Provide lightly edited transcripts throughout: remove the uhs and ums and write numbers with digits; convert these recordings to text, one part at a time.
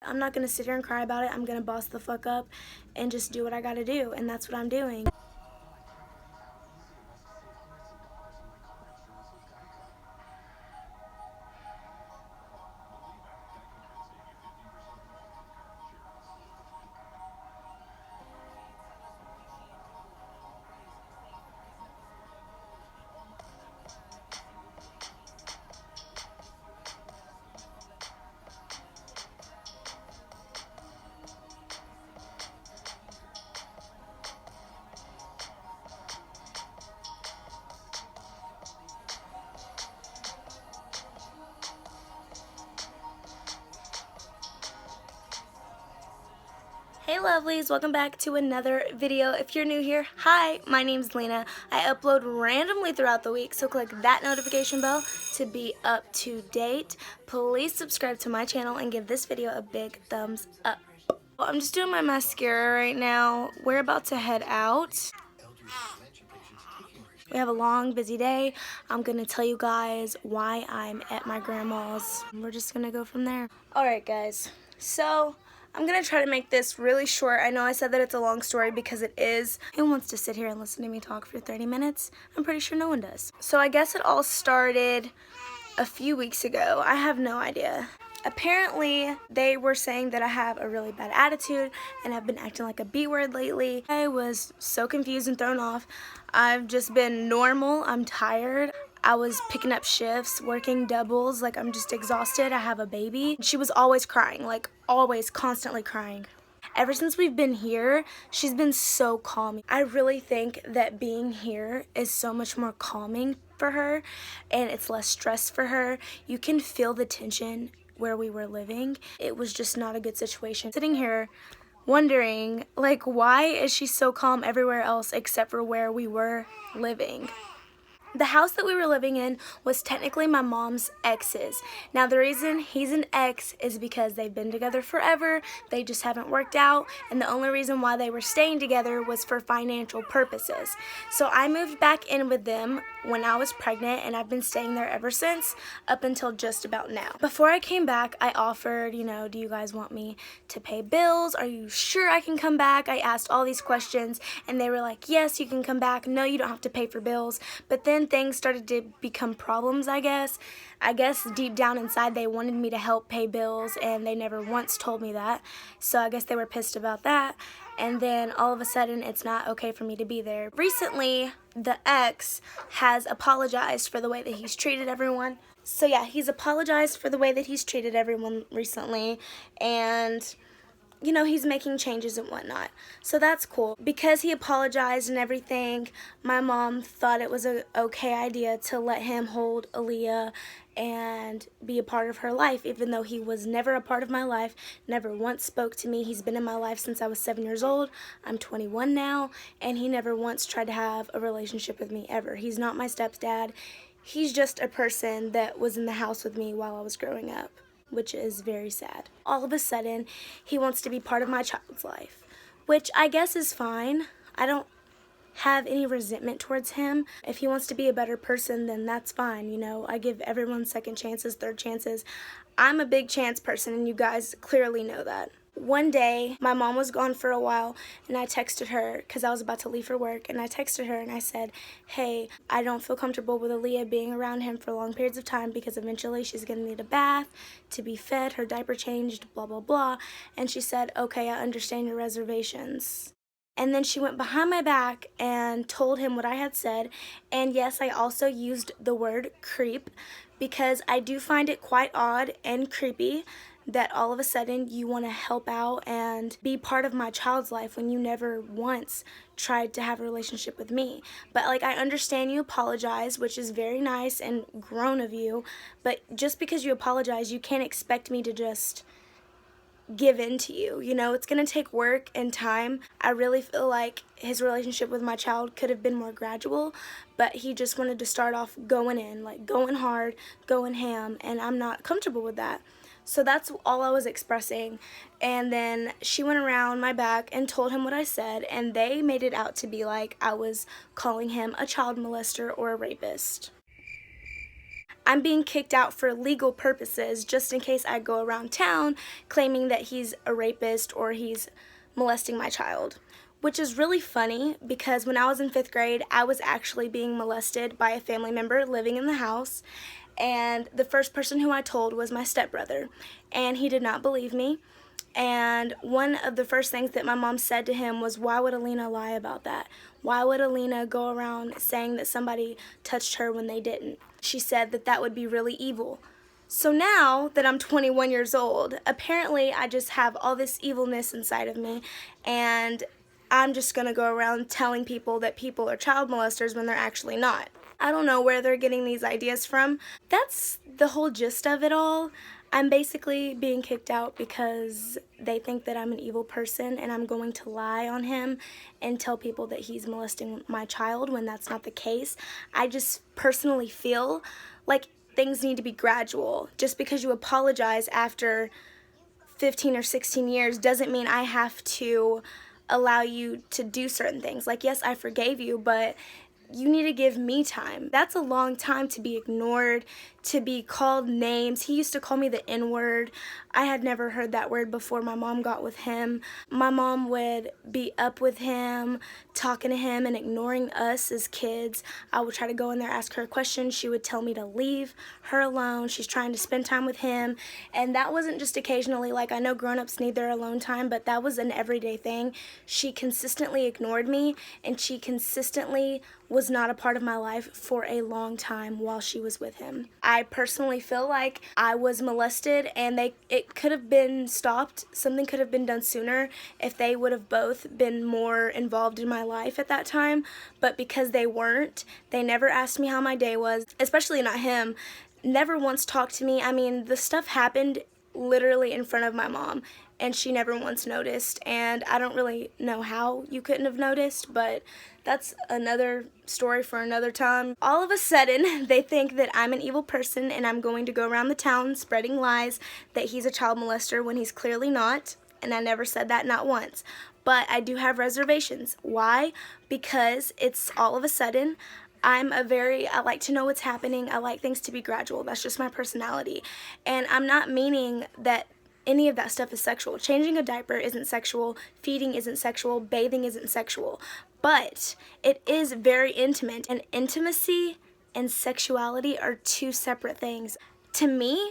I'm not gonna sit here and cry about it. I'm gonna boss the fuck up and just do what I gotta do, and that's what I'm doing. Hey lovelies, welcome back to another video. If you're new here, hi, my name's Lena. I upload randomly throughout the week, so click that notification bell to be up to date. Please subscribe to my channel and give this video a big thumbs up. Well, I'm just doing my mascara right now. We're about to head out. We have a long, busy day. I'm gonna tell you guys why I'm at my grandma's. We're just gonna go from there. Alright guys, so I'm gonna try to make this really short. I know I said that it's a long story because it is. Who wants to sit here and listen to me talk for 30 minutes? I'm pretty sure no one does. So I guess it all started a few weeks ago. I have no idea. Apparently, they were saying that I have a really bad attitude and I've been acting like a B-word lately. I was so confused and thrown off. I've just been normal. I'm tired. I was picking up shifts, working doubles, like I'm just exhausted. I have a baby. She was always crying, like always, constantly crying. Ever since we've been here, she's been so calm. I really think that being here is so much more calming for her and it's less stress for her. You can feel the tension where we were living. It was just not a good situation. Sitting here wondering, like, why is she so calm everywhere else except for where we were living? The house that we were living in was technically my mom's ex's. Now the reason he's an ex is because they've been together forever, they just haven't worked out, and the only reason why they were staying together was for financial purposes. So I moved back in with them when I was pregnant and I've been staying there ever since, up until just about now. Before I came back, I offered, you know, do you guys want me to pay bills? Are you sure I can come back? I asked all these questions and they were like, yes, you can come back. No, you don't have to pay for bills. But then things started to become problems, I guess. I guess deep down inside they wanted me to help pay bills and they never once told me that. So I guess they were pissed about that. And then all of a sudden it's not okay for me to be there. Recently, the ex has apologized for the way that he's treated everyone. So yeah, he's apologized for the way that he's treated everyone recently, and you know, he's making changes and whatnot. So that's cool. Because he apologized and everything, my mom thought it was an okay idea to let him hold Aaliyah and be a part of her life, even though he was never a part of my life, never once spoke to me. He's been in my life since I was 7 years old. I'm 21 now, and he never once tried to have a relationship with me ever. He's not my stepdad. He's just a person that was in the house with me while I was growing up, which is very sad. All of a sudden, he wants to be part of my child's life, which I guess is fine. I don't have any resentment towards him. If he wants to be a better person, then that's fine, you know. I give everyone second chances, third chances. I'm a big chance person, and you guys clearly know that. One day, my mom was gone for a while, and I texted her because I was about to leave for work, and I texted her and I said, hey, I don't feel comfortable with Aaliyah being around him for long periods of time because eventually she's going to need a bath, to be fed, her diaper changed, blah, blah, blah. And she said, okay, I understand your reservations. And then she went behind my back and told him what I had said. And yes, I also used the word creep because I do find it quite odd and creepy that all of a sudden you want to help out and be part of my child's life when you never once tried to have a relationship with me. But like, I understand you apologize, which is very nice and grown of you, but just because you apologize, you can't expect me to just give in to you. You know, it's gonna take work and time. I really feel like his relationship with my child could have been more gradual, but he just wanted to start off going in, like going hard, going ham, and I'm not comfortable with that. So that's all I was expressing. And then she went around my back and told him what I said, and they made it out to be like I was calling him a child molester or a rapist. I'm being kicked out for legal purposes just in case I go around town claiming that he's a rapist or he's molesting my child. Which is really funny because when I was in 5th grade, I was actually being molested by a family member living in the house. And the first person who I told was my stepbrother. And he did not believe me. And one of the first things that my mom said to him was, why would Alena lie about that? Why would Alena go around saying that somebody touched her when they didn't? She said that that would be really evil. So now that I'm 21 years old, apparently I just have all this evilness inside of me, and I'm just going to go around telling people that people are child molesters when they're actually not. I don't know where they're getting these ideas from. That's the whole gist of it all. I'm basically being kicked out because they think that I'm an evil person and I'm going to lie on him and tell people that he's molesting my child when that's not the case. I just personally feel like things need to be gradual. Just because you apologize after 15 or 16 years doesn't mean I have to allow you to do certain things. Like, yes, I forgave you, but you need to give me time. That's a long time to be ignored, to be called names. He used to call me the N-word. I had never heard that word before my mom got with him. My mom would be up with him, talking to him and ignoring us as kids. I would try to go in there, ask her a question. She would tell me to leave her alone. She's trying to spend time with him. And that wasn't just occasionally. Like, I know grown-ups need their alone time, but that was an everyday thing. She consistently ignored me, and she consistently was not a part of my life for a long time while she was with him. I personally feel like I was molested, and it could have been stopped. Something could have been done sooner if they would have both been more involved in my life at that time. But because they weren't, they never asked me how my day was, especially not him. Never once talked to me. I mean, the stuff happened literally in front of my mom, and she never once noticed, and I don't really know how you couldn't have noticed, but that's another story for another time. All of a sudden, they think that I'm an evil person and I'm going to go around the town spreading lies that he's a child molester when he's clearly not, and I never said that, not once. But I do have reservations. Why? Because it's all of a sudden. I like to know what's happening. I like things to be gradual. That's just my personality. And I'm not meaning that any of that stuff is sexual. Changing a diaper isn't sexual. Feeding isn't sexual. Bathing isn't sexual. But it is very intimate. And intimacy and sexuality are two separate things. To me,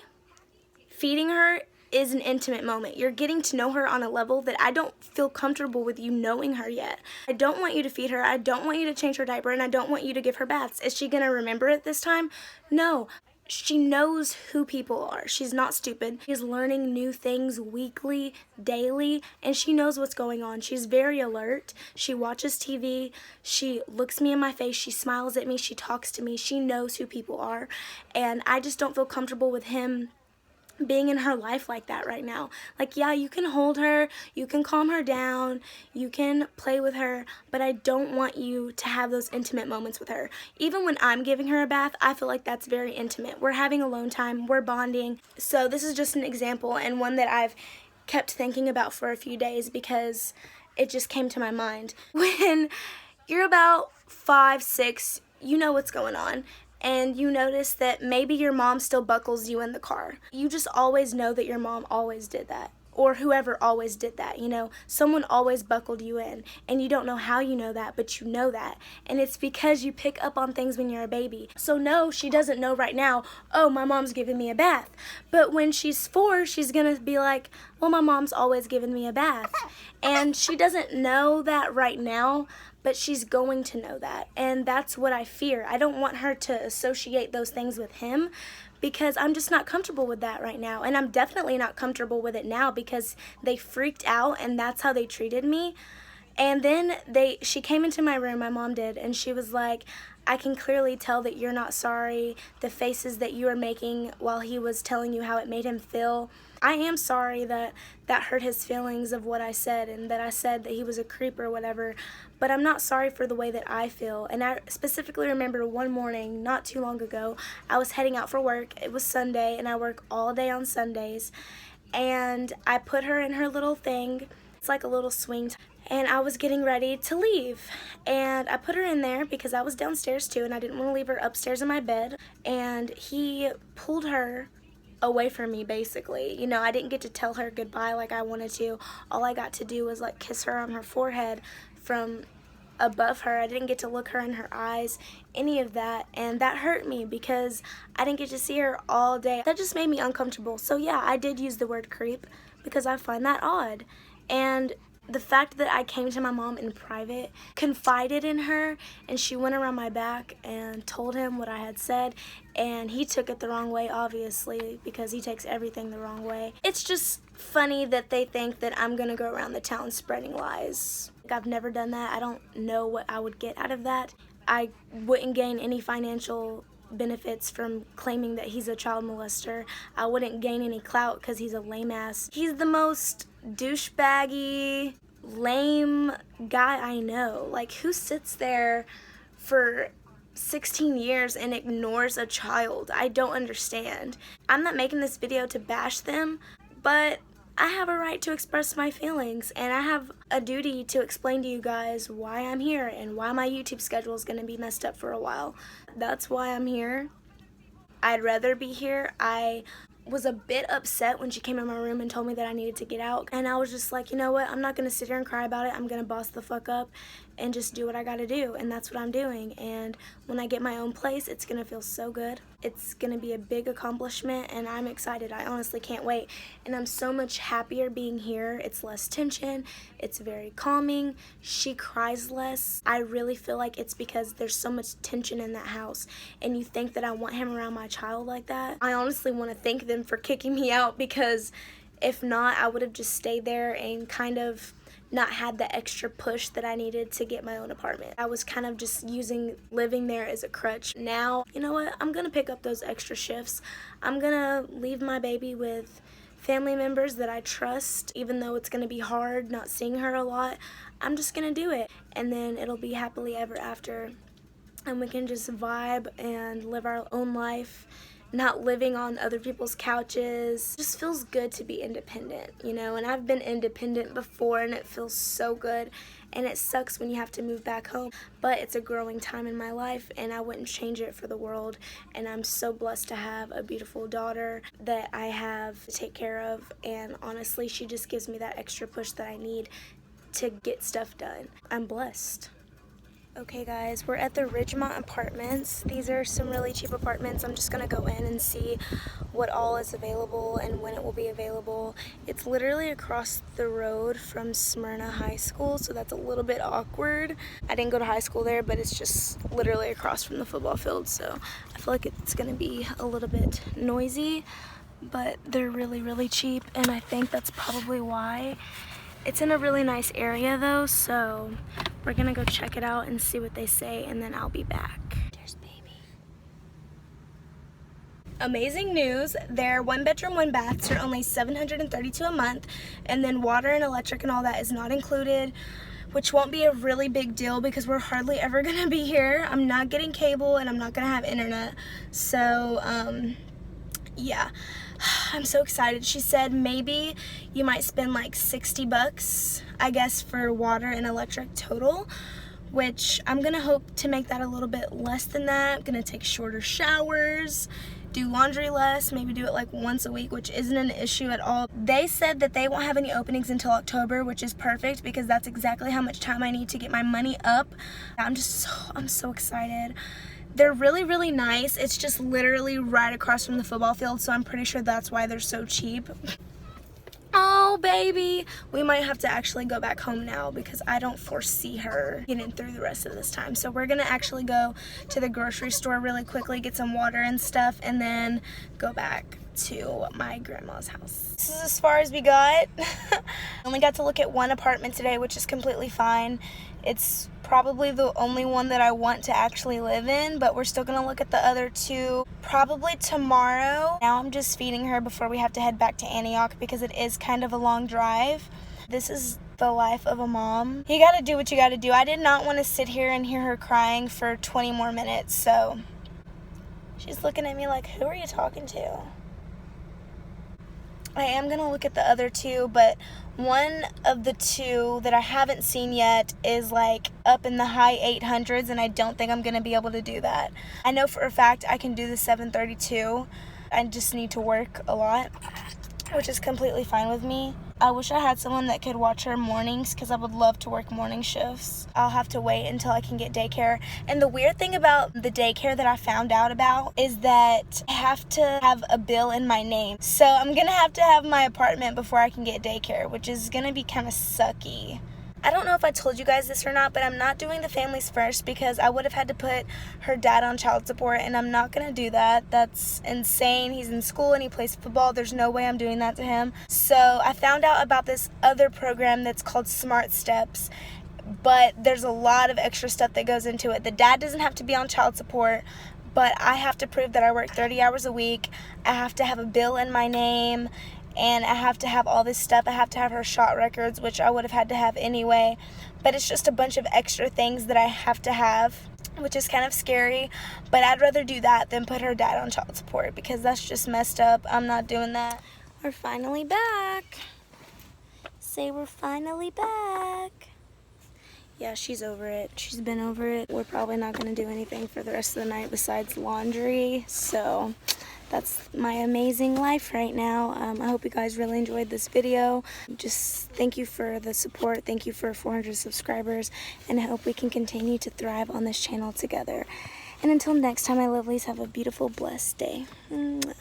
feeding her is an intimate moment. You're getting to know her on a level that I don't feel comfortable with you knowing her yet. I don't want you to feed her. I don't want you to change her diaper, and I don't want you to give her baths. Is she going to remember it this time? No. She knows who people are. She's not stupid. She's learning new things weekly, daily, and she knows what's going on. She's very alert. She watches TV. She looks me in my face. She smiles at me. She talks to me. She knows who people are, and I just don't feel comfortable with him being in her life like that right now. Like, yeah, you can hold her, you can calm her down, you can play with her, but I don't want you to have those intimate moments with her. Even when I'm giving her a bath, I feel like that's very intimate. We're having alone time, we're bonding. So this is just an example, and one that I've kept thinking about for a few days because it just came to my mind. When you're about 5, 6, you know what's going on, and you notice that maybe your mom still buckles you in the car. You just always know that your mom always did that, or whoever always did that, you know. Someone always buckled you in, and you don't know how you know that, but you know that. And it's because you pick up on things when you're a baby. So no, she doesn't know right now, oh, my mom's giving me a bath. But when she's 4, she's gonna be like, well, my mom's always giving me a bath. And she doesn't know that right now, but she's going to know that, and that's what I fear. I don't want her to associate those things with him because I'm just not comfortable with that right now, and I'm definitely not comfortable with it now because they freaked out and that's how they treated me. And then she came into my room, my mom did, and she was like, I can clearly tell that you're not sorry, the faces that you were making while he was telling you how it made him feel. I am sorry that hurt his feelings of what I said, and that I said that he was a creep or whatever, but I'm not sorry for the way that I feel. And I specifically remember one morning, not too long ago, I was heading out for work. It was Sunday, and I work all day on Sundays, and I put her in her little thing, It's like a little swing. And I was getting ready to leave. And I put her in there because I was downstairs too and I didn't want to leave her upstairs in my bed. And he pulled her away from me, basically. You know, I didn't get to tell her goodbye like I wanted to. All I got to do was like kiss her on her forehead from above her. I didn't get to look her in her eyes, any of that, and that hurt me because I didn't get to see her all day. That just made me uncomfortable. So yeah, I did use the word creep because I find that odd. And the fact that I came to my mom in private, confided in her, and she went around my back and told him what I had said, and he took it the wrong way, obviously, because he takes everything the wrong way. It's just funny that they think that I'm gonna go around the town spreading lies. I've never done that. I don't know what I would get out of that. I wouldn't gain any financial benefits from claiming that he's a child molester. I wouldn't gain any clout because he's a lame ass. He's the most douchebaggy, lame guy I know. Like, who sits there for 16 years and ignores a child? I don't understand. I'm not making this video to bash them, but I have a right to express my feelings, and I have a duty to explain to you guys why I'm here and why my YouTube schedule is going to be messed up for a while. That's why I'm here. I'd rather be here. I was a bit upset when she came in my room and told me that I needed to get out, and I was just like, you know what, I'm not going to sit here and cry about it. I'm going to boss the fuck up and just do what I gotta do, and that's what I'm doing. And when I get my own place, it's gonna feel so good. It's gonna be a big accomplishment, and I'm excited. I honestly can't wait, and I'm so much happier being here. It's less tension, it's very calming. She cries less. I really feel like it's because there's so much tension in that house, and you think that I want him around my child like that. I honestly want to thank them for kicking me out, because if not, I would have just stayed there and kind of not had the extra push that I needed to get my own apartment. I was kind of just using living there as a crutch. Now, you know what, I'm gonna pick up those extra shifts. I'm gonna leave my baby with family members that I trust, even though it's gonna be hard not seeing her a lot. I'm just gonna do it, and then it'll be happily ever after, and we can just vibe and live our own life, not living on other people's couches. It just feels good to be independent, you know, and I've been independent before, and it feels so good, and it sucks when you have to move back home, but it's a growing time in my life, and I wouldn't change it for the world. And I'm so blessed to have a beautiful daughter that I have to take care of, and honestly, she just gives me that extra push that I need to get stuff done. I'm blessed. Okay guys, we're at the Ridgemont Apartments. These are some really cheap apartments. I'm just gonna go in and see what all is available and when it will be available. It's literally across the road from Smyrna High School, so that's a little bit awkward. I didn't go to high school there, but it's just literally across from the football field, so I feel like it's gonna be a little bit noisy, but they're really, really cheap, and I think that's probably why. It's in a really nice area though, so we're gonna go check it out and see what they say, and then I'll be back. There's baby. Amazing news, their 1-bedroom, 1-baths are only $732 a month, and then water and electric and all that is not included, which won't be a really big deal because we're hardly ever gonna be here. I'm not getting cable and I'm not gonna have internet, so yeah. I'm so excited. She said maybe you might spend like $60, I guess, for water and electric total, which I'm gonna hope to make that a little bit less than that. I'm gonna take shorter showers, do laundry less, maybe do it like once a week, which isn't an issue at all. They said that they won't have any openings until October, which is perfect because that's exactly how much time I need to get my money up. I'm so excited. They're really, really nice. It's just literally right across from the football field, so I'm pretty sure that's why they're so cheap. Oh, baby. We might have to actually go back home now because I don't foresee her getting through the rest of this time. So we're gonna actually go to the grocery store really quickly, get some water and stuff, and then go back to my grandma's house. This is as far as we got. I only got to look at one apartment today, which is completely fine. It's probably the only one that I want to actually live in, but we're still gonna look at the other two probably tomorrow. Now I'm just feeding her before we have to head back to Antioch because it is kind of a long drive. This is the life of a mom. You gotta do what you gotta do. I did not want to sit here and hear her crying for 20 more minutes, so she's looking at me like, who are you talking to? I am going to look at the other two, but one of the two that I haven't seen yet is like up in the high 800s, and I don't think I'm going to be able to do that. I know for a fact I can do the 732. I just need to work a lot, which is completely fine with me. I wish I had someone that could watch her mornings because I would love to work morning shifts. I'll have to wait until I can get daycare. And the weird thing about the daycare that I found out about is that I have to have a bill in my name. So I'm going to have my apartment before I can get daycare, which is going to be kind of sucky. I don't know if I told you guys this or not, but I'm not doing the families first because I would have had to put her dad on child support, and I'm not going to do that. That's insane. He's in school and he plays football. There's no way I'm doing that to him. So I found out about this other program that's called Smart Steps, but there's a lot of extra stuff that goes into it. The dad doesn't have to be on child support, but I have to prove that I work 30 hours a week. I have to have a bill in my name, and I have to have all this stuff. I have to have her shot records, which I would have had to have anyway. But it's just a bunch of extra things that I have to have, which is kind of scary. But I'd rather do that than put her dad on child support because that's just messed up. I'm not doing that. We're finally back. Say we're finally back. Yeah, she's over it. She's been over it. We're probably not going to do anything for the rest of the night besides laundry. So that's my amazing life right now. I hope you guys really enjoyed this video. Just thank you for the support. Thank you for 400 subscribers. And I hope we can continue to thrive on this channel together. And until next time, my lovelies, have a beautiful, blessed day. Mwah.